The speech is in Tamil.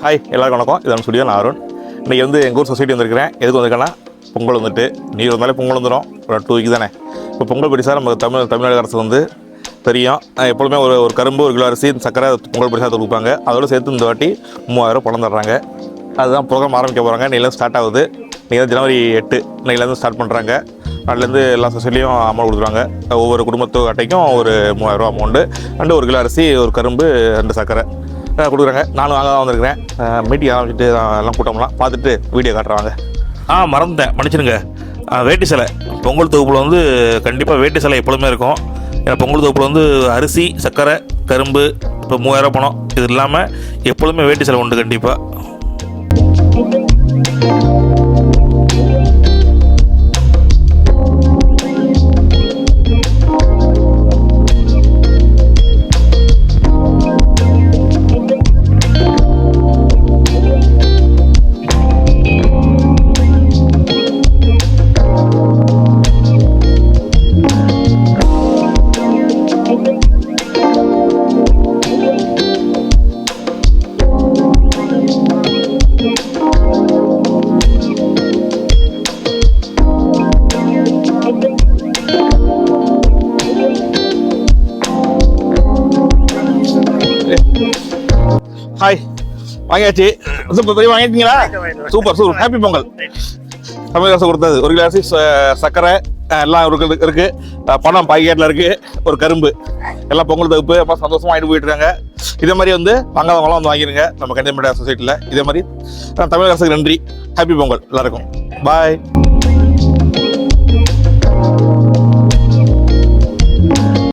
ஹாய் எல்லாருக்கும் வணக்கம். இதான் ஸ்டுடியோ, நான் அருண். இன்றைக்கி எங்கள் ஊர் சொசைட்டி வந்திருக்கிறேன். எதுக்கு வந்திருக்கேன்னா, பொங்கல் வந்துட்டு நீர் வந்தாலே பொங்கல் வந்துடும். ஒரு 2 வீக் தானே. இப்போ பொங்கல் பரிசாக நம்ம தமிழ்நாடு அரசு தெரியும். எப்பொழுதுமே ஒரு கரும்பு, 1 கிலோ அரிசி, சக்கரை பொங்கல் பரிசாக கொடுப்பாங்க. அதோடு சேர்த்து இந்த வாட்டி 3000 பணம் தர்றாங்க. அதுதான் ப்ரோக்ராம் ஆரம்பிக்க போகிறாங்க. இன்னைக்கு ஸ்டார்ட் ஆகுது. இன்றைக்கி ஜனவரி 8 இன்னைக்கு ஸ்டார்ட் பண்ணுறாங்க. அதுலேருந்து எல்லா சொசைட்டிலையும் அமௌண்ட் கொடுக்குறாங்க. ஒவ்வொரு குடும்பத்து அட்டைக்கும் ஒரு 3000 அமௌண்ட்டு, 1 கிலோ அரிசி, 1 கரும்பு, 2 சக்கரை கொடுக்குறாங்க. நானும் வாங்க தான் வந்திருக்கிறேன். மீட்டிங் ஆரம்பிச்சுட்டு எல்லாம் கூட்டம்லாம் பார்த்துட்டு வீடியோ காட்டுறாங்க. மறந்துட்டேன், மன்னிச்சிடுங்க. வேட்டி சிலை பொங்கல் தொகுப்பில் கண்டிப்பாக வேட்டி சிலை எப்பொழுதுமே இருக்கும். ஏன்னா பொங்கல் தொகுப்பில் அரிசி, சக்கரை, கரும்பு, இப்போ 3000 பணம், இது இல்லாமல் எப்பொழுதுமே வேட்டி சிலை உண்டு கண்டிப்பாக. ஹாய், வாங்கியாச்சு. சூப்பர், பெரிய வாங்கிட்டீங்களா? Super super, happy Pongal. தமிழக அரசு கொடுத்தது 1 கிலோ அரிசி, சக்கரை எல்லாம் இருக்கு. பணம் பாக்கெட்டில் இருக்கு. ஒரு கரும்பு, எல்லாம் பொங்கல் தொகுப்பு. அப்புறம் சந்தோஷமா வாங்கிட்டு போயிட்டு இருக்காங்க. இதே மாதிரி வாங்காதவங்களாம் வாங்கிடுங்க நம்ம கன்னியாகுமரி சொசைட்டியில். இதே மாதிரி தமிழக அரசுக்கு நன்றி. ஹாப்பி பொங்கல் எல்லாருக்கும். பாய்.